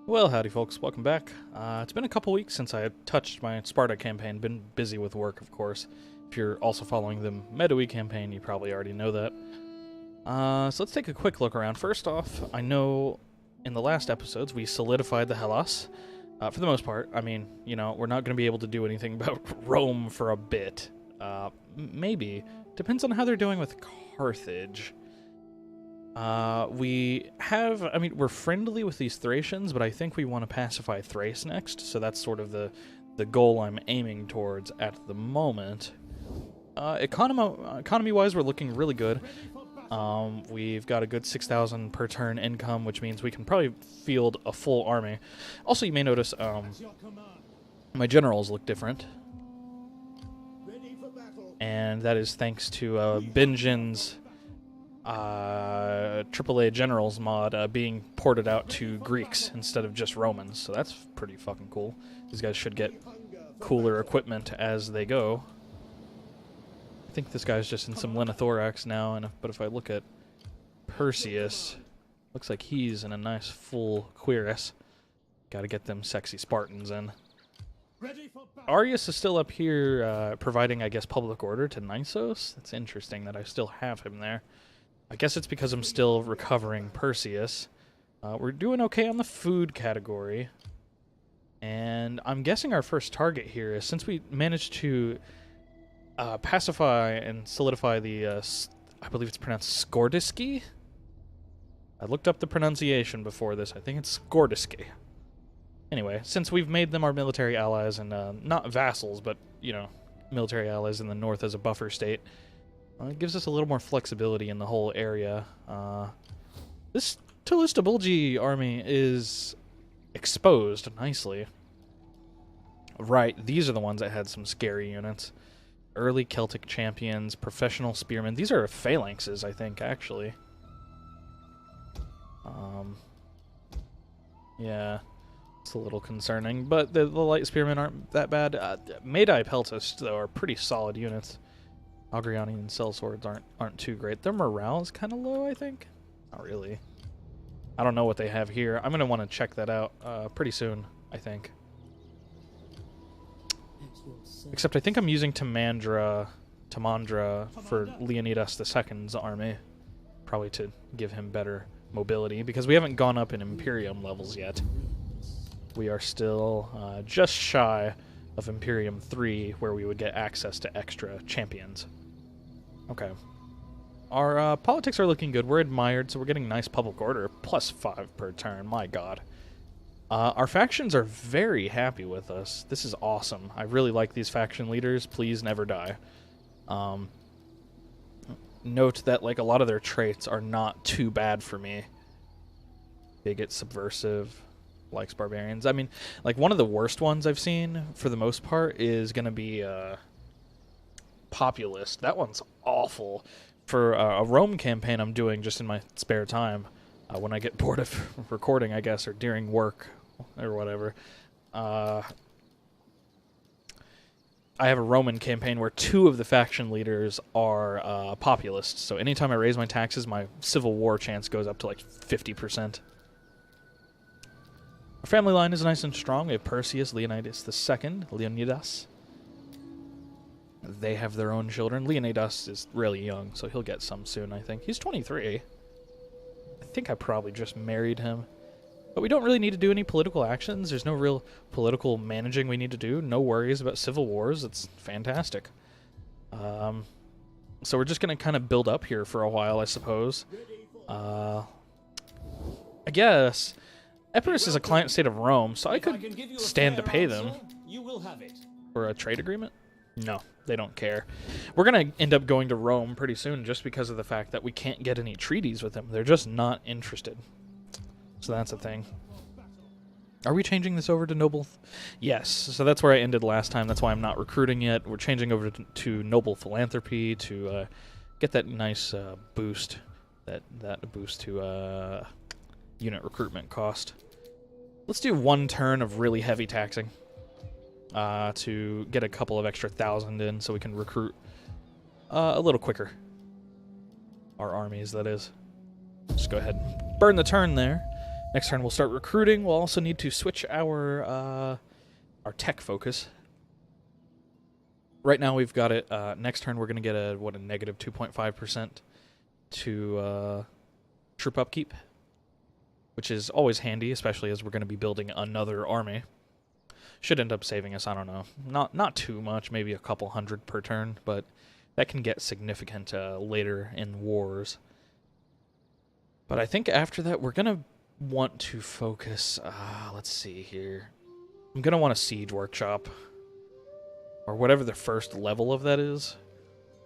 Well, howdy folks, welcome back. It's been a couple weeks since I had touched my Sparta campaign, been busy with work, of course. If you're also following the Medoe campaign, you probably already know that. So let's take a quick look around. First off, I know in the last episodes we solidified the Hellas. For the most part, I mean, you know, we're not going to be able to do anything about Rome for a bit. Maybe. Depends on how they're doing with Carthage. We're friendly with these Thracians, but I think we want to pacify Thrace next, so that's sort of the goal I'm aiming towards at the moment. Economy-wise, we're looking really good. We've got a good 6,000 per turn income, which means we can probably field a full army. Also, you may notice, my generals look different. And that is thanks to, Benjen's AAA Generals mod being ported out to Greeks instead of just Romans, so that's pretty fucking cool. These guys should get cooler equipment as they go. I think this guy's just in some Lenothorax now, but if I look at Perseus, looks like he's in a nice full cuirass. Gotta get them sexy Spartans in. Arius is still up here providing, I guess, public order to Nisos. That's interesting that I still have him there. I guess it's because I'm still recovering Perseus. We're doing okay on the food category. And I'm guessing our first target here is, since we managed to pacify and solidify the, I believe it's pronounced Skordiski? I looked up the pronunciation before this. I think it's Skordiski. Anyway, since we've made them our military allies and not vassals, but, you know, military allies in the north as a buffer state, it gives us a little more flexibility in the whole area. This Tolistobulgi army is exposed nicely. Right, these are the ones that had some scary units. Early Celtic champions, professional spearmen. These are phalanxes, I think, actually. Yeah, it's a little concerning, but the light spearmen aren't that bad. Medai Peltas, though, are pretty solid units. Agriani and sellswords aren't too great. Their morale is kind of low, I think. Not really. I don't know what they have here. I'm going to want to check that out pretty soon, I think. Except I think I'm using Tamandra for Leonidas II's army. Probably to give him better mobility, because we haven't gone up in Imperium levels yet. We are still just shy of Imperium 3, where we would get access to extra champions. Okay. Our politics are looking good. We're admired, so we're getting nice public order. +5 per turn. My god. Our factions are very happy with us. This is awesome. I really like these faction leaders. Please never die. Note that, like, a lot of their traits are not too bad for me. Bigot, subversive, likes barbarians. I mean, like, one of the worst ones I've seen, for the most part, is going to be populist. That one's awful. For a Rome campaign I'm doing just in my spare time, when I get bored of recording, I guess, or during work, or whatever. I have a Roman campaign where 2 of the faction leaders are populists, so anytime I raise my taxes, my civil war chance goes up to like 50%. Our family line is nice and strong. We have Perseus, Leonidas II, Leonidas. They have their own children. Leonidas is really young, so he'll get some soon, I think. He's 23. I think I probably just married him. But we don't really need to do any political actions. There's no real political managing we need to do. No worries about civil wars. It's fantastic. So we're just going to kind of build up here for a while, I suppose. I guess Epirus is a client state of Rome, so I could stand to pay them for a trade agreement. No, they don't care. We're going to end up going to Rome pretty soon just because of the fact that we can't get any treaties with them. They're just not interested. So that's a thing. Are we changing this over to Noble? Yes, so that's where I ended last time. That's why I'm not recruiting yet. We're changing over to Noble Philanthropy to get that nice boost. That boost to unit recruitment cost. Let's do 1 turn of really heavy taxing. To get a couple of extra 1,000 in so we can recruit a little quicker. Our armies, that is. Just go ahead and burn the turn there. Next turn we'll start recruiting. We'll also need to switch our tech focus. Right now we've got it. Next turn we're going to get a negative 2.5% to troop upkeep, which is always handy, especially as we're going to be building another army. Should end up saving us, I don't know, not too much, maybe a couple hundred per turn, but that can get significant later in wars. But I think after that we're going to want to focus, let's see here. I'm going to want a siege workshop, or whatever the first level of that is,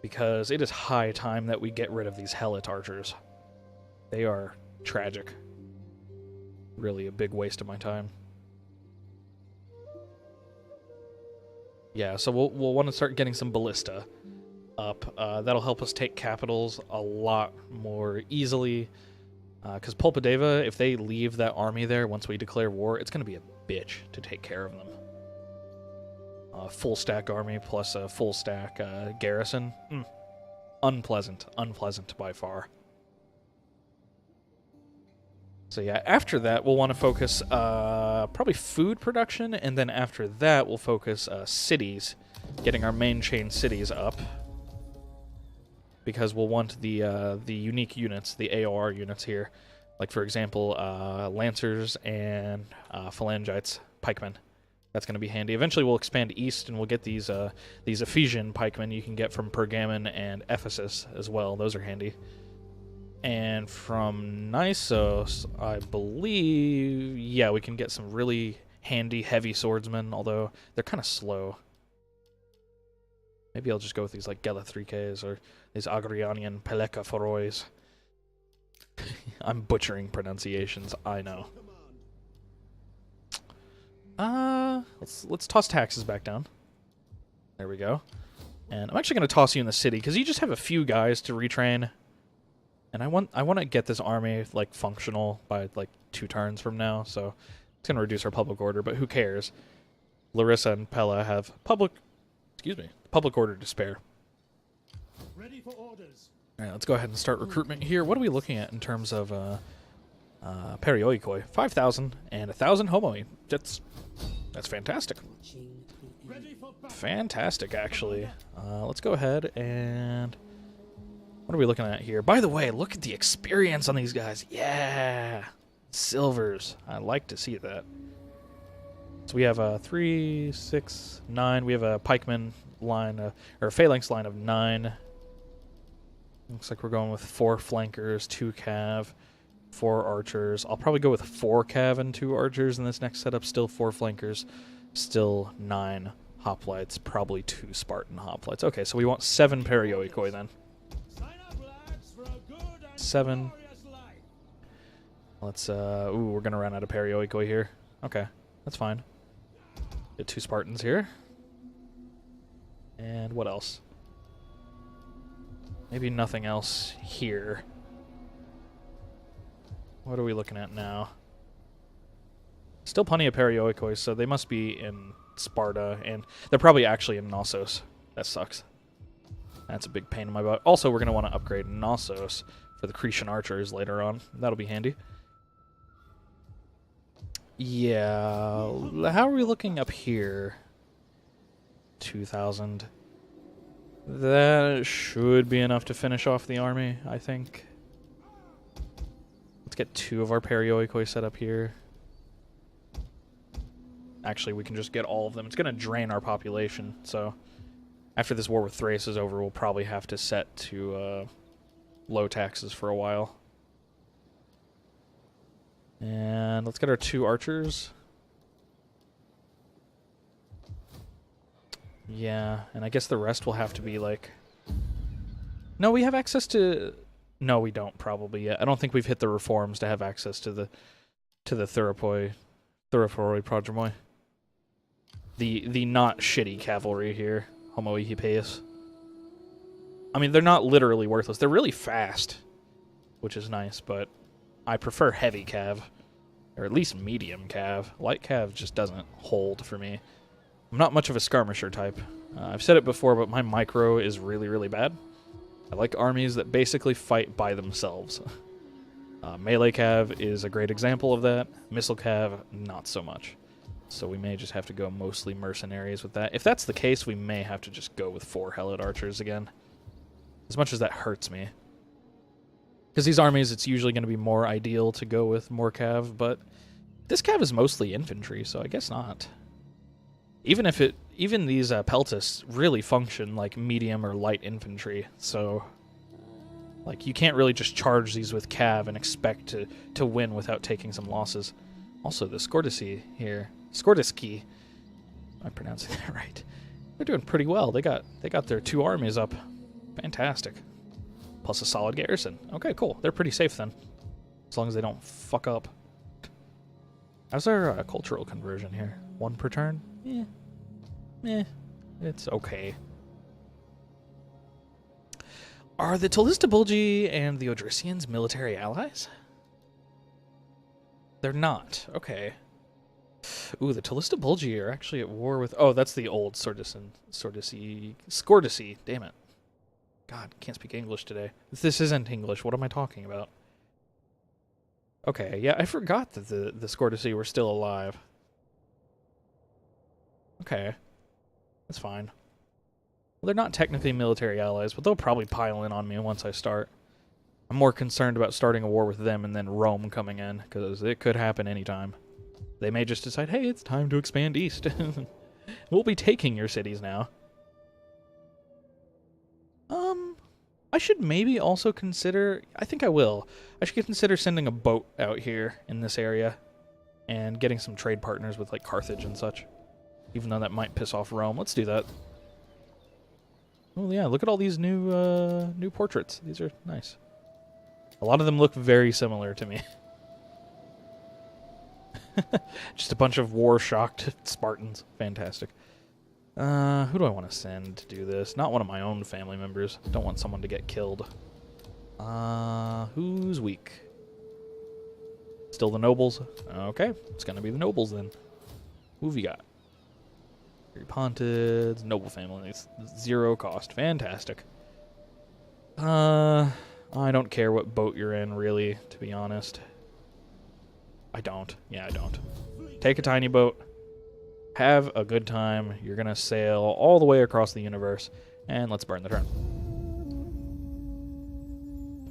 because it is high time that we get rid of these helot archers. They are tragic. Really a big waste of my time. Yeah, so we'll want to start getting some ballista up. That'll help us take capitals a lot more easily. Because Pulpadeva, if they leave that army there once we declare war, it's going to be a bitch to take care of them. Full stack army plus a full stack garrison. Unpleasant by far. So yeah, after that we'll want to focus probably food production, and then after that we'll focus cities, getting our main chain cities up, because we'll want the unique units, the AOR units here, like for example lancers and phalangites, pikemen. That's going to be handy. Eventually we'll expand east and we'll get these Ephesian pikemen you can get from Pergamon and Ephesus as well. Those are handy. And from Nissos, I believe, yeah, we can get some really handy heavy swordsmen, although they're kind of slow. Maybe I'll just go with these like Gelathriques or these Agrianian Peleka Forois. I'm butchering pronunciations, I know. Let's toss taxes back down. There we go. And I'm actually going to toss you in the city, because you just have a few guys to retrain. And I want to get this army like functional by like 2 turns from now, so it's gonna reduce our public order, but who cares? Larissa and Pella have public order to spare. Ready for orders. All right, let's go ahead and start recruitment here. What are we looking at in terms of perioikoi? 5,000 and 1,000 homoi. That's fantastic. Fantastic, actually. Let's go ahead and. What are we looking at here? By the way, look at the experience on these guys. Yeah! Silvers. I like to see that. So we have a 3, 6, 9. We have a pikeman line, or a phalanx line of 9. Looks like we're going with 4 flankers, 2 cav, 4 archers. I'll probably go with 4 cav and 2 archers in this next setup. Still 4 flankers. Still 9 hoplites. Probably 2 Spartan hoplites. Okay, so we want 7 perioikoi then. 7. Let's, ooh, we're gonna run out of perioikoi here. Okay, that's fine. Get 2 Spartans here. And what else? Maybe nothing else here. What are we looking at now? Still plenty of perioikoi, so they must be in Sparta, and they're probably actually in Knossos. That sucks. That's a big pain in my butt. Also, we're gonna want to upgrade Knossos for the Cretan archers later on. That'll be handy. Yeah, how are we looking up here? 2,000. That should be enough to finish off the army, I think. Let's get 2 of our perioikoi set up here. Actually, we can just get all of them. It's going to drain our population, so after this war with Thrace is over, we'll probably have to set to low taxes for a while. And let's get our 2 archers. Yeah, and I guess the rest will have to be like... No, we have access to... No, we don't probably yet. I don't think we've hit the reforms to have access to the Theraphoroi Prodromoi. The not shitty cavalry here. Homoi Hippeus. I mean, they're not literally worthless. They're really fast, which is nice, but I prefer heavy cav, or at least medium cav. Light cav just doesn't hold for me. I'm not much of a skirmisher type. I've said it before, but my micro is really, really bad. I like armies that basically fight by themselves. Melee cav is a great example of that. Missile cav, not so much. So we may just have to go mostly mercenaries with that. If that's the case, we may have to just go with 4 Helot archers again. As much as that hurts me. Because these armies, it's usually going to be more ideal to go with more cav, but this cav is mostly infantry, so I guess not. Even these peltists really function like medium or light infantry, so like you can't really just charge these with cav and expect to win without taking some losses. Also, the Skordici here, Skordiski, am I pronouncing that right? They're doing pretty well. They got their 2 armies up. Fantastic. Plus a solid garrison. Okay, cool. They're pretty safe then. As long as they don't fuck up. How's our cultural conversion here? 1 per turn? It's okay. Are the Tolistobulgi and the Odrysians military allies? They're not. Okay. Ooh, the Tolistobulgi are actually at war with... Oh, that's the old Skordici. Damn it. God, can't speak English today. This isn't English. What am I talking about? Okay, yeah, I forgot that the Skordici were still alive. Okay. That's fine. Well, they're not technically military allies, but they'll probably pile in on me once I start. I'm more concerned about starting a war with them and then Rome coming in, because it could happen anytime. They may just decide, hey, it's time to expand east. We'll be taking your cities now. I should maybe also consider... I think I will. I should consider sending a boat out here in this area and getting some trade partners with, like, Carthage and such. Even though that might piss off Rome. Let's do that. Oh, yeah, look at all these new portraits. These are nice. A lot of them look very similar to me. Just a bunch of war-shocked Spartans. Fantastic. Who do I want to send to do this? Not one of my own family members. Don't want someone to get killed. Who's weak? Still the nobles? Okay, it's gonna be the nobles then. Who have you got? Pontids, noble families. 0 cost. Fantastic. I don't care what boat you're in, really, to be honest. I don't. Yeah, I don't. Take a tiny boat. Have a good time. You're going to sail all the way across the universe. And let's burn the turn.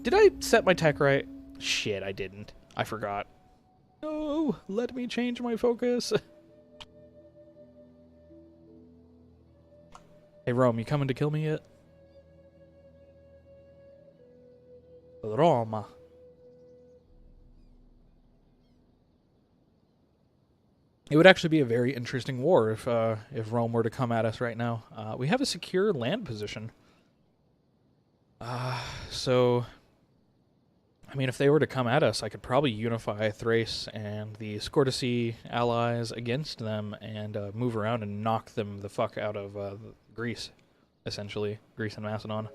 Did I set my tech right? Shit, I didn't. I forgot. No, let me change my focus. Hey, Rome, you coming to kill me yet? Roma. It would actually be a very interesting war if Rome were to come at us right now. We have a secure land position. So, I mean, if they were to come at us, I could probably unify Thrace and the Skordici allies against them and move around and knock them the fuck out of Greece, essentially. Greece and Macedon.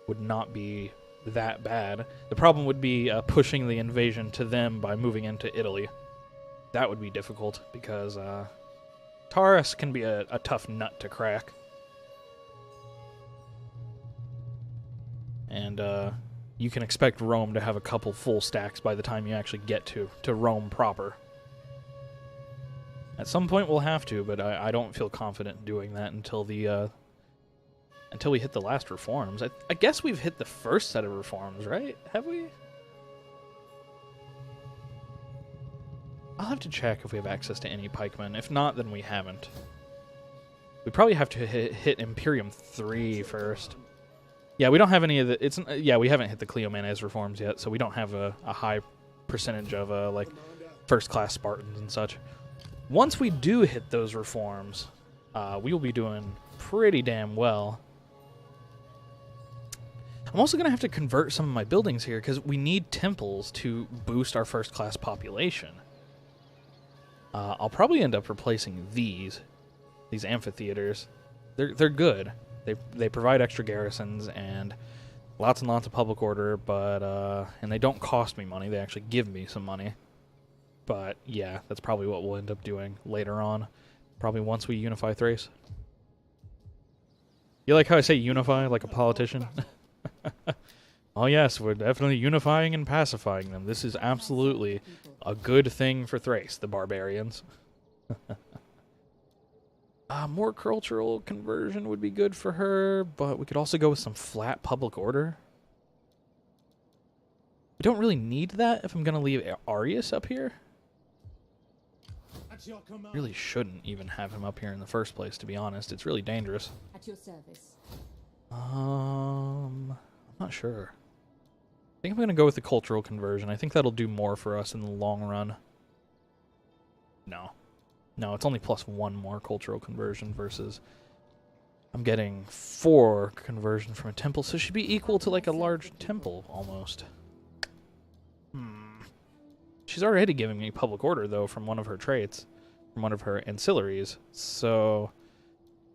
Would not be that bad. The problem would be pushing the invasion to them by moving into Italy. That would be difficult, because Taurus can be a tough nut to crack. And you can expect Rome to have a couple full stacks by the time you actually get to Rome proper. At some point we'll have to, but I don't feel confident doing that until we hit the last reforms. I guess we've hit the first set of reforms, right? Have we? I'll have to check if we have access to any pikemen. If not, then we haven't. We probably have to hit Imperium 3 first. Yeah, we don't have any of the... yeah, we haven't hit the Cleomenes reforms yet, so we don't have a high percentage of, like, first-class Spartans and such. Once we do hit those reforms, we will be doing pretty damn well. I'm also going to have to convert some of my buildings here, because we need temples to boost our first-class population. I'll probably end up replacing these amphitheaters. They're good. They provide extra garrisons and lots of public order, but and they don't cost me money. They actually give me some money. But yeah, that's probably what we'll end up doing later on. Probably once we unify Thrace. You like how I say unify like a politician? Oh yes, we're definitely unifying and pacifying them. This is absolutely a good thing for Thrace, the barbarians. More cultural conversion would be good for her, but we could also go with some flat public order. We don't really need that if I'm going to leave Arius up here. Really shouldn't even have him up here in the first place, to be honest. It's really dangerous. At your service. I'm not sure. I think I'm going to go with the cultural conversion. I think that'll do more for us in the long run. No. No, it's only +1 more cultural conversion versus I'm getting 4 conversion from a temple, so it should be equal to like a large temple almost. She's already giving me public order though from one of her traits, from one of her ancillaries. So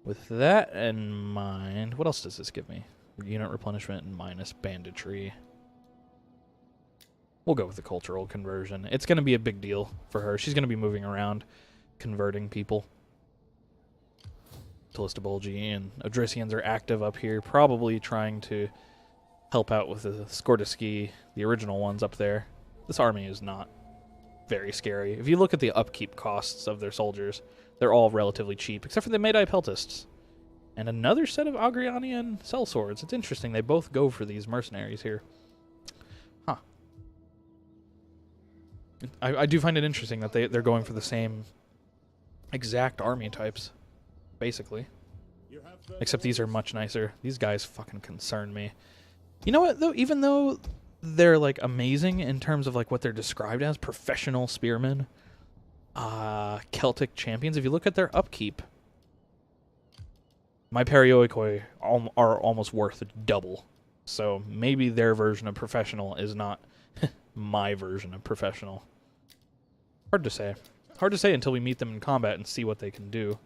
with that in mind, what else does this give me? Unit replenishment and minus banditry. We'll go with the cultural conversion. It's going to be a big deal for her. She's going to be moving around, converting people. Talistabolgi and Odrysians are active up here, probably trying to help out with the Skordiski, the original ones up there. This army is not very scary. If you look at the upkeep costs of their soldiers, they're all relatively cheap, except for the Medai Peltists. And another set of Agrianian sellswords. It's interesting, they both go for these mercenaries here. Huh. I do find it interesting that they're going for the same exact army types, basically. Except these are much nicer. These guys fucking concern me. You know what, though? Even though they're, like, amazing in terms of, like, what they're described as, professional spearmen, Celtic champions, if you look at their upkeep, my Perioikoi are almost worth double. So maybe their version of professional is not my version of professional. Hard to say. Hard to say until we meet them in combat and see what they can do.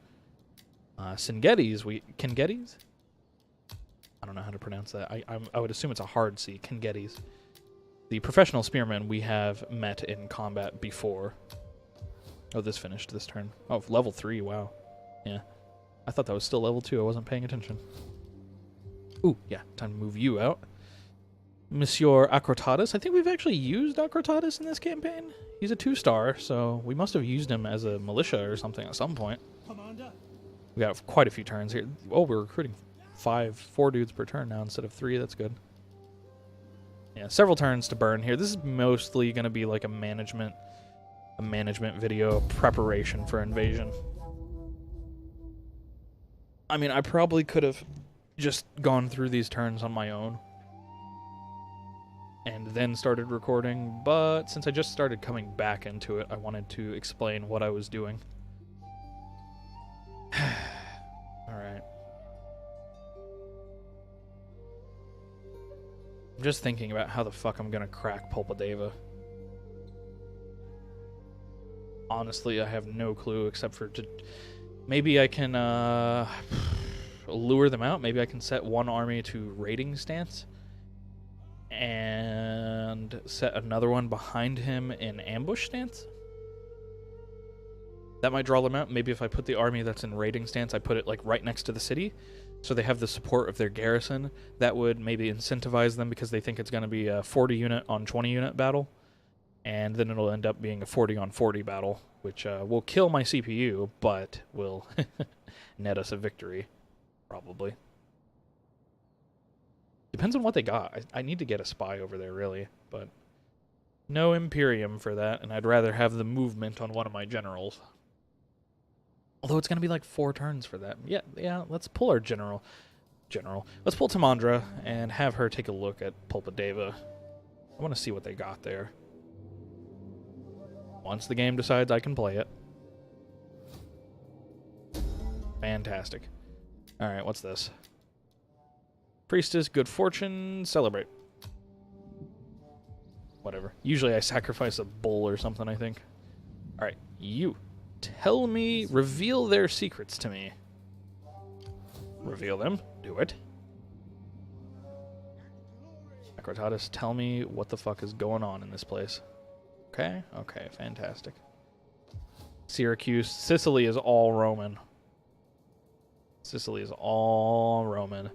Singetis, Kingetis? I don't know how to pronounce that. I would assume it's a hard C. Kingetis. The professional spearmen we have met in combat before. Oh, this finished this turn. Oh, level 3, wow. Yeah. I thought that was still level 2. I wasn't paying attention. Ooh, yeah, time to move you out. Monsieur Acrotatus. I think we've actually used Acrotatus in this campaign. He's a 2-star, so we must have used him as a militia or something at some point. Commander. We got quite a few turns here. Oh, we're recruiting 4 dudes per turn now instead of 3. That's good. Yeah, several turns to burn here. This is mostly going to be like a management video preparation for invasion. I mean, I probably could have just gone through these turns on my own and then started recording, but since I just started coming back into it, I wanted to explain what I was doing. Alright. I'm just thinking about how the fuck I'm gonna crack Pulpadeva. Honestly, I have no clue except for maybe I can lure them out. Maybe I can set one army to raiding stance and set another one behind him in ambush stance. That might draw them out. Maybe if I put the army that's in raiding stance, I put it like right next to the city, so they have the support of their garrison. That would maybe incentivize them because they think it's going to be a 40 unit on 20 unit battle, and then it'll end up being a 40 on 40 battle, which will kill my CPU, but will net us a victory, probably. Depends on what they got. I need to get a spy over there, really, but no Imperium for that, and I'd rather have the movement on one of my generals. Although it's going to be like 4 turns for that. Yeah, let's pull our general. Let's pull Tamandra and have her take a look at Pulpadeva. I want to see what they got there. Once the game decides I can play it. Fantastic. Alright, what's this? Priestess, good fortune, celebrate. Whatever. Usually I sacrifice a bull or something, I think. Alright, you. Tell me, reveal their secrets to me. Reveal them. Do it. Acrotatus, tell me what the fuck is going on in this place. Okay, okay, fantastic. Syracuse, Sicily is all Roman. Sicily is all Roman.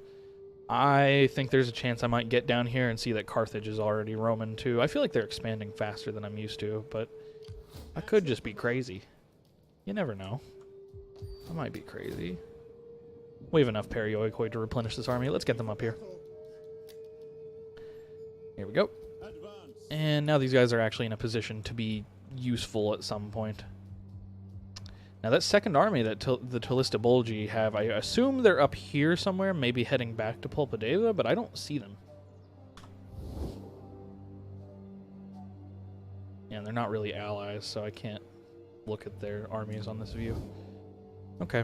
I think there's a chance I might get down here and see that Carthage is already Roman too. I feel like they're expanding faster than I'm used to, but I could just be crazy. You never know. I might be crazy. We have enough perioikoi to replenish this army. Let's get them up here. Here we go. And now these guys are actually in a position to be useful at some point. Now that second army that the Tolistobolgi have, I assume they're up here somewhere, maybe heading back to Pulpadeva, but I don't see them. Yeah, they're not really allies, so I can't look at their armies on this view. Okay.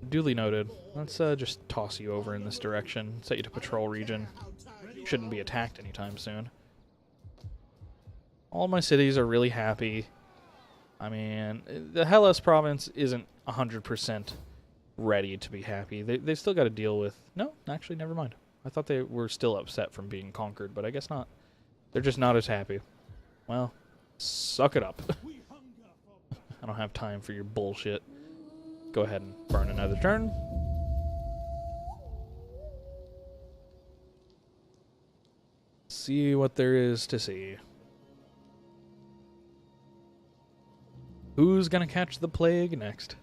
Duly noted. Let's just toss you over in this direction, set you to patrol region. Shouldn't be attacked anytime soon. All my cities are really happy. I mean, the Hellas province isn't 100% ready to be happy. They've still got to deal with... No, actually, never mind. I thought they were still upset from being conquered, but I guess not. They're just not as happy. Well, suck it up. I don't have time for your bullshit. Go ahead and burn another turn. See what there is to see. Who's gonna catch the plague next?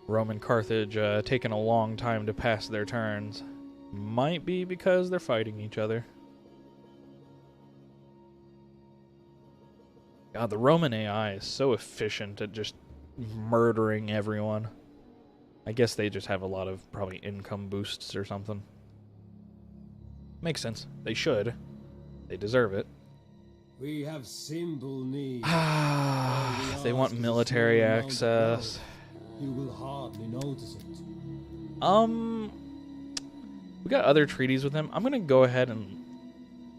Roman Carthage taking a long time to pass their turns. Might be because they're fighting each other. God, the Roman AI is so efficient at just murdering everyone. I guess they just have a lot of probably income boosts or something. Makes sense. They should. They deserve it. We have simple needs. They want military access. You will hardly notice it. We got other treaties with them. I'm gonna go ahead and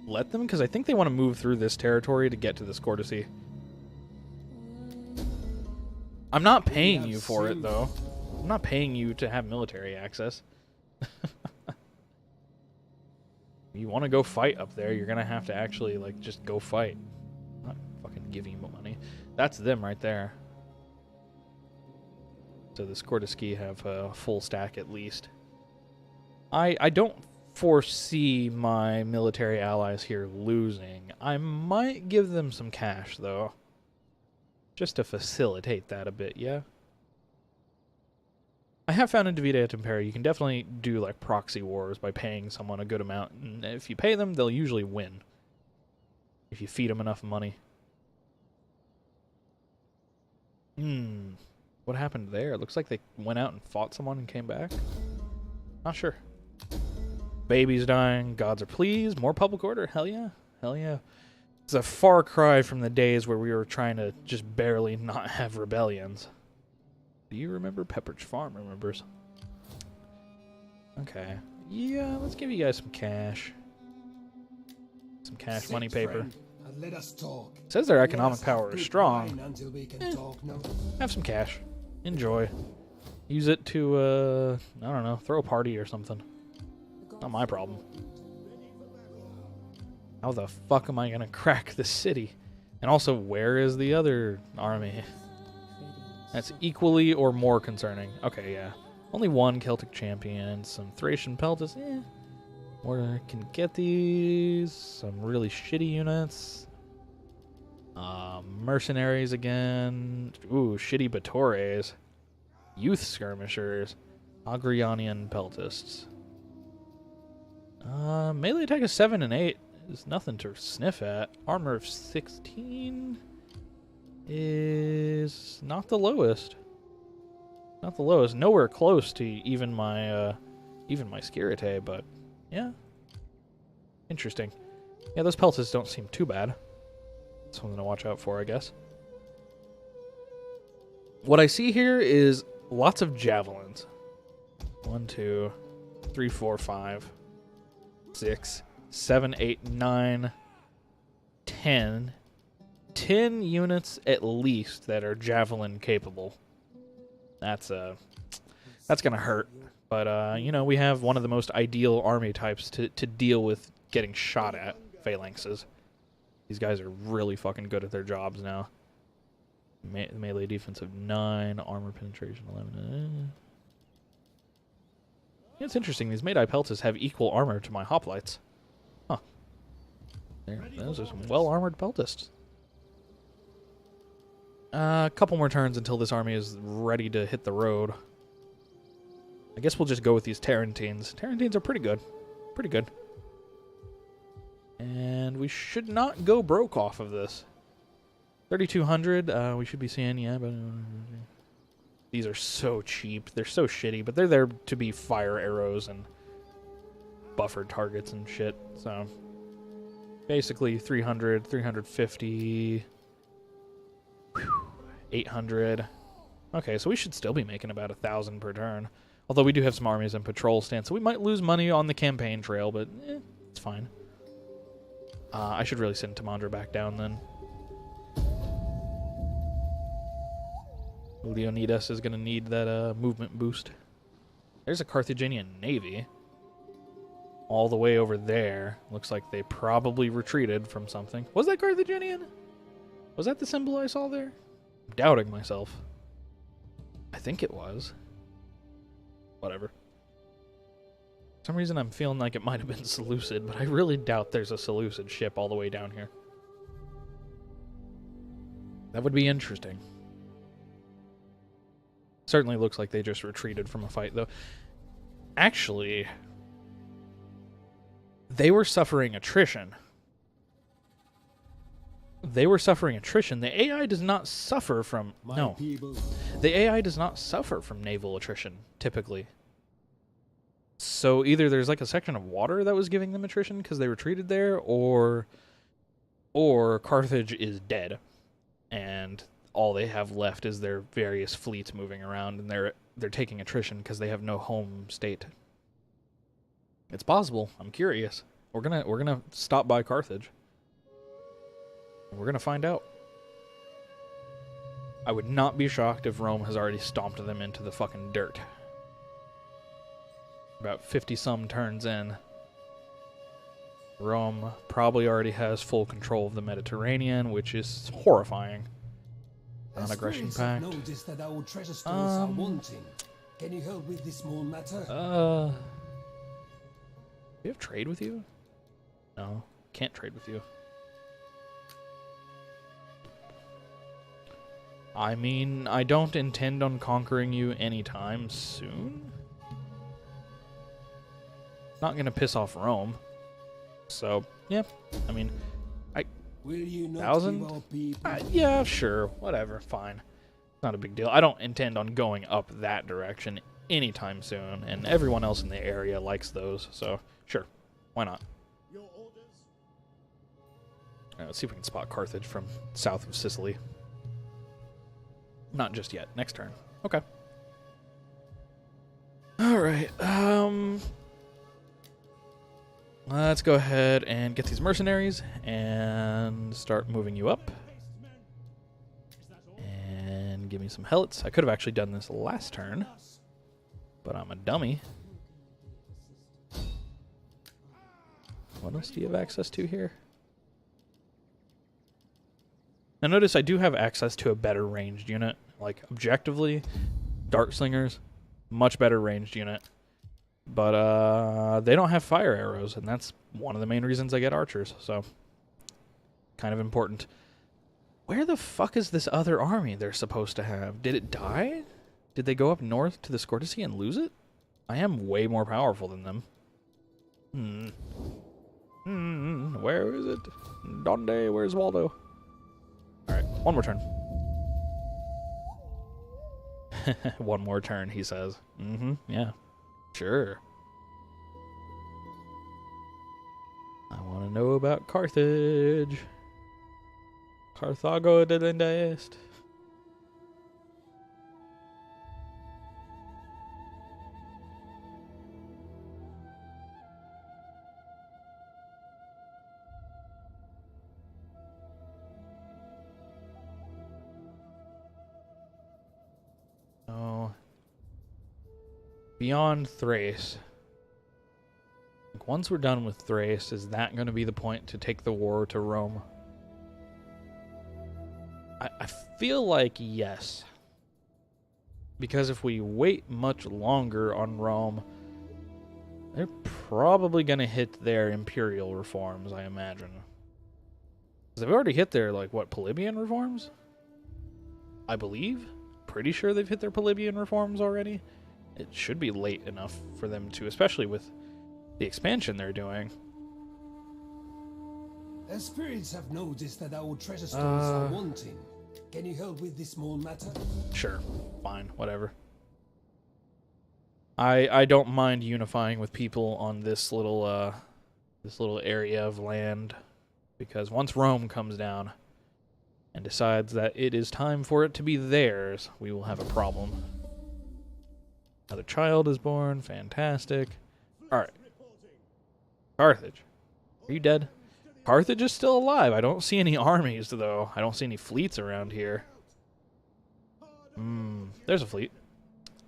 let them, because I think they want to move through this territory to get to this courtesy. I'm not paying you for it, though. I'm not paying you to have military access. You want to go fight up there, you're gonna have to actually, like, just go fight. I'm not fucking giving you money. That's them right there. So this Kordiski have a full stack at least. I don't foresee my military allies here losing. I might give them some cash, though. Just to facilitate that a bit, yeah? I have found in Divide et Impera you can definitely do like proxy wars by paying someone a good amount, and if you pay them, they'll usually win. If you feed them enough money. What happened there? It looks like they went out and fought someone and came back. Not sure. Babies dying, gods are pleased, more public order, hell yeah, hell yeah. It's a far cry from the days where we were trying to just barely not have rebellions. Do you remember? Pepperidge Farm remembers. Okay. Yeah, let's give you guys some cash. Some cash, money, paper. Let us talk. It says their economic power is strong. Until we can talk, no? Have some cash. Enjoy. Use it to, I don't know, throw a party or something. Not my problem. How the fuck am I gonna crack the city? And also, where is the other army? That's equally or more concerning. Okay, yeah. Only one Celtic champion, some Thracian peltas, Or can get these. Some really shitty units. Mercenaries again. Ooh, shitty Batores. Youth skirmishers. Agrianian peltists. Melee attack is 7 and 8. Is nothing to sniff at. Armor of 16 is not the lowest. Not the lowest. Nowhere close to even my Skirite, but yeah. Interesting. Yeah, those peltas don't seem too bad. Something to watch out for, I guess. What I see here is lots of javelins. 1, 2, 3, 4, 5, 6, 7, 8, 9, 10. 10 units at least that are javelin capable. That's gonna hurt. But you know, we have one of the most ideal army types to deal with getting shot at, phalanxes. These guys are really fucking good at their jobs now. Melee defense of 9, armor penetration 11. Yeah, it's interesting. These Made-Eye Peltas have equal armor to my hoplites. Huh. Those are some well-armored Peltists. A couple more turns until this army is ready to hit the road. I guess we'll just go with these Tarentines. Tarentines are pretty good. Pretty good. And we should not go broke off of this. 3,200, we should be seeing, yeah, but... these are so cheap. They're so shitty, but they're there to be fire arrows and buffered targets and shit. So, basically 300, 350... 800. Okay, so we should still be making about 1,000 per turn. Although we do have some armies in patrol stance, so we might lose money on the campaign trail, but it's fine. I should really send Tamandra back down then. Leonidas is going to need that movement boost. There's a Carthaginian navy. All the way over there. Looks like they probably retreated from something. Was that Carthaginian? Was that the symbol I saw there? I'm doubting myself. I think it was. Whatever. For some reason I'm feeling like it might have been Seleucid, but I really doubt there's a Seleucid ship all the way down here. That would be interesting. Certainly looks like they just retreated from a fight, though. Actually, they were suffering attrition. They were suffering attrition. The AI does not suffer from... No. The AI does not suffer from naval attrition, typically. So either there's like a section of water that was giving them attrition because they retreated there, or Carthage is dead. And all they have left is their various fleets moving around, and they're taking attrition because they have no home state. It's possible. I'm curious. We're gonna stop by Carthage. We're gonna find out. I would not be shocked if Rome has already stomped them into the fucking dirt. About 50-some turns in, Rome probably already has full control of the Mediterranean, which is horrifying. Non-aggression pact. That our treasure stores are wanting. Can you help with this small matter? Do we have trade with you? No, can't trade with you. I mean, I don't intend on conquering you anytime soon. Not gonna piss off Rome. So, yeah, I mean, Will you not 1,000? give our people? Yeah, sure, whatever, fine. Not a big deal. I don't intend on going up that direction anytime soon, and everyone else in the area likes those, so sure, why not? Your orders? Let's see if we can spot Carthage from south of Sicily. Not just yet. Next turn. Okay. Alright, let's go ahead and get these mercenaries and start moving you up. And give me some helots. I could have actually done this last turn, but I'm a dummy. What else do you have access to here? Now notice I do have access to a better ranged unit. Like, objectively, Darkslingers, much better ranged unit. But they don't have fire arrows, and that's one of the main reasons I get archers, so kind of important. Where the fuck is this other army they're supposed to have? Did it die? Did they go up north to the Scortici and lose it? I am way more powerful than them. Where is it? Donde, where's Waldo? Alright, one more turn. One more turn, he says. Yeah. Sure. I want to know about Carthage. Carthago de Linda est. Oh. Beyond Thrace. Like, once we're done with Thrace, is that going to be the point to take the war to Rome? I feel like yes. Because if we wait much longer on Rome, they're probably going to hit their imperial reforms, I imagine. They've already hit their, like, what, Polybian reforms? I believe. Pretty sure they've hit their Polybian reforms already. It should be late enough for them to, especially with the expansion they're doing. The spirits have noticed that our treasure stores are wanting. Can you help with this small matter? Sure. Fine. Whatever. I don't mind unifying with people on this little area of land, because once Rome comes down and decides that it is time for it to be theirs, we will have a problem. Another child is born. Fantastic. Alright. Carthage. Are you dead? Carthage is still alive. I don't see any armies, though. I don't see any fleets around here. There's a fleet.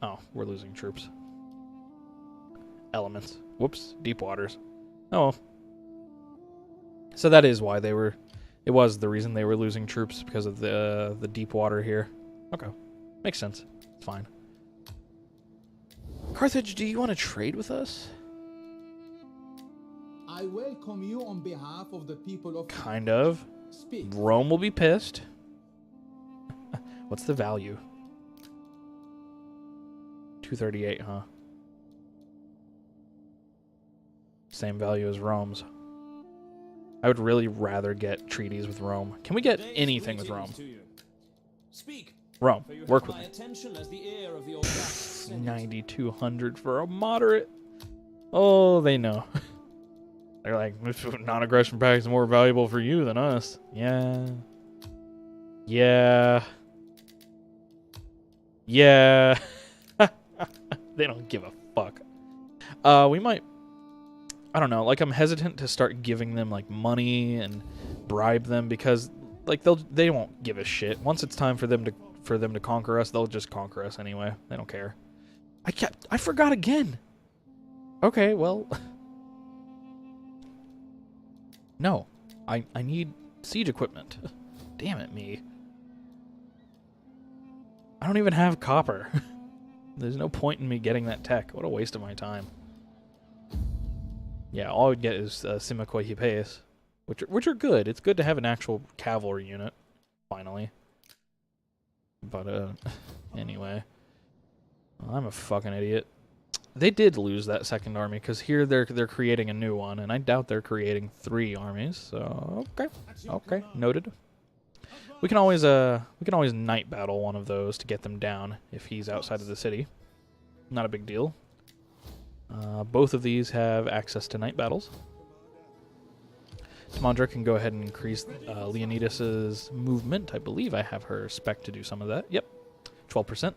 Oh, we're losing troops. Elements. Whoops. Deep waters. Oh. So that is why they were... It was the reason they were losing troops, because of the deep water here. Okay. Makes sense. It's fine. Carthage, do you want to trade with us? I welcome you on behalf of the people of... Kind of. Speak. Rome will be pissed. What's the value? 238, huh? Same value as Rome's. I would really rather get treaties with Rome. Can we get anything with Rome? Speak. Rome, work with me. Attention as the heir of the Augustus. 9,200 for a moderate. Oh, they know. They're like, non-aggression pact is more valuable for you than us. Yeah. Yeah. Yeah. They don't give a fuck. We might... I don't know, like, I'm hesitant to start giving them, like, money and bribe them, because, like, they won't give a shit. Once it's time for them to conquer us, they'll just conquer us anyway. They don't care. I forgot again. Okay, well... No. I need siege equipment. Damn it, me. I don't even have copper. There's no point in me getting that tech. What a waste of my time. Yeah, all I would get is Simiquoi Hippeis, which are good. It's good to have an actual cavalry unit, finally. But, anyway. Well, I'm a fucking idiot. They did lose that second army, because here they're creating a new one, and I doubt they're creating 3 armies, so okay, noted. We can always night battle one of those to get them down if he's outside of the city. Not a big deal. Both of these have access to night battles. Tamandra can go ahead and increase Leonidas's movement. I believe I have her spec to do some of that. Yep, 12%.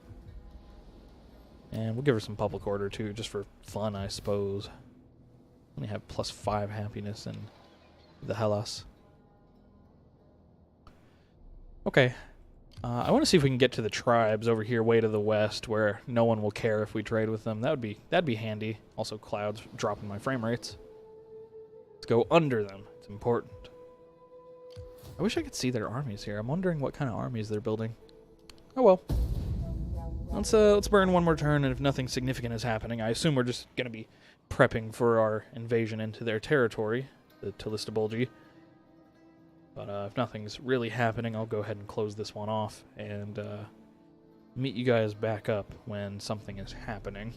And we'll give her some public order too, just for fun, I suppose. Only have +5 happiness in the Hellas. Okay. I want to see if we can get to the tribes over here way to the west, where no one will care if we trade with them. That'd be handy. Also, clouds dropping my frame rates. Let's go under them. It's important. I wish I could see their armies here. I'm wondering what kind of armies they're building. Oh well. Let's burn one more turn, and if nothing significant is happening, I assume we're just gonna be prepping for our invasion into their territory, the Talistabolgi. But if nothing's really happening, I'll go ahead and close this one off and meet you guys back up when something is happening.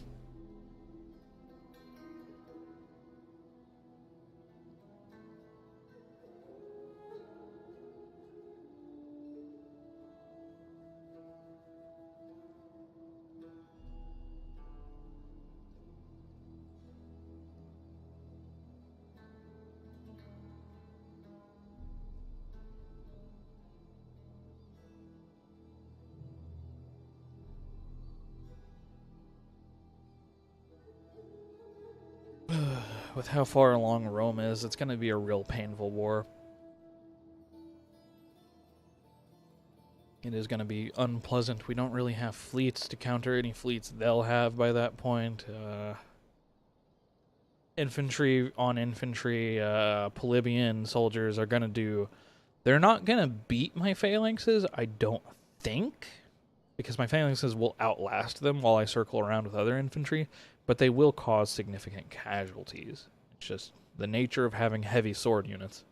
With how far along Rome is, it's going to be a real painful war. It is going to be unpleasant. We don't really have fleets to counter any fleets they'll have by that point. Infantry on infantry, Polybian soldiers are going to do They're not going to beat my phalanxes, I don't think, because my phalanxes will outlast them while I circle around with other infantry, but they will cause significant casualties. It's just the nature of having heavy sword units.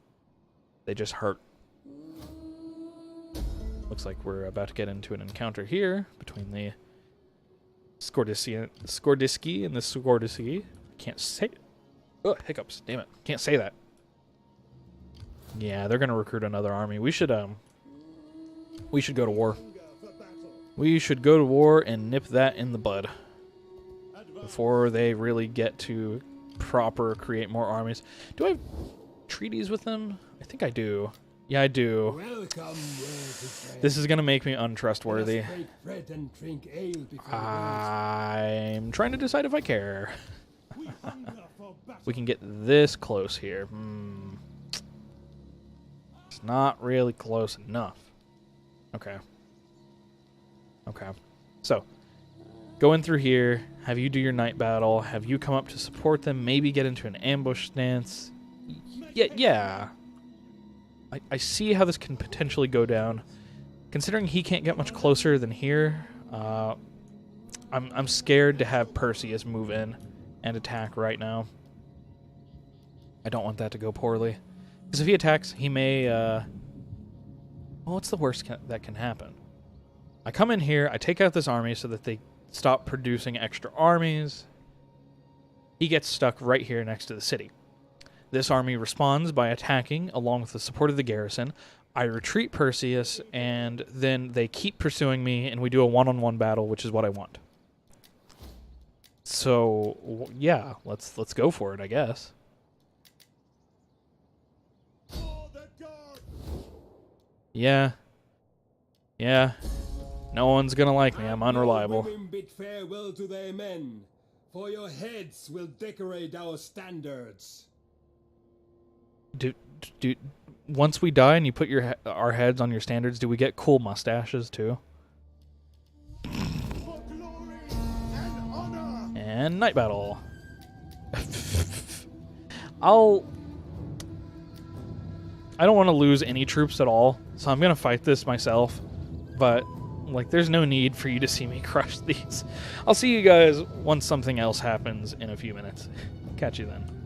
They just hurt. Looks like we're about to get into an encounter here between the Skordiski and the Skordiski. Can't say it. Ugh, hiccups. Damn it. Can't say that. Yeah, they're gonna recruit another army. We should go to war. We should go to war and nip that in the bud before they really get to proper create more armies. Do I have treaties with them? I think I do. Yeah, I do. Welcome, This is gonna make me untrustworthy. and drink ale before I'm trying to decide if I care. We can get this close here. It's not really close enough. Okay. Okay. So, go in through here, have you do your night battle, have you come up to support them, maybe get into an ambush stance. Yeah. I see how this can potentially go down. Considering he can't get much closer than here, I'm scared to have Perseus move in and attack right now. I don't want that to go poorly. Because if he attacks, he may... well, what's the worst that can happen? I come in here, I take out this army so that they stop producing extra armies. He gets stuck right here next to the city. This army responds by attacking along with the support of the garrison. I retreat Perseus, and then they keep pursuing me, and we do a one-on-one battle, which is what I want. So, yeah, let's go for it, I guess. Yeah. No one's gonna like me. I'm unreliable. Women bid farewell to their men, for your heads will decorate our standards. Once we die and you put our heads on your standards, do we get cool mustaches too? And night battle. I don't want to lose any troops at all, so I'm gonna fight this myself. But like, there's no need for you to see me crush these. I'll see you guys once something else happens in a few minutes. Catch you then.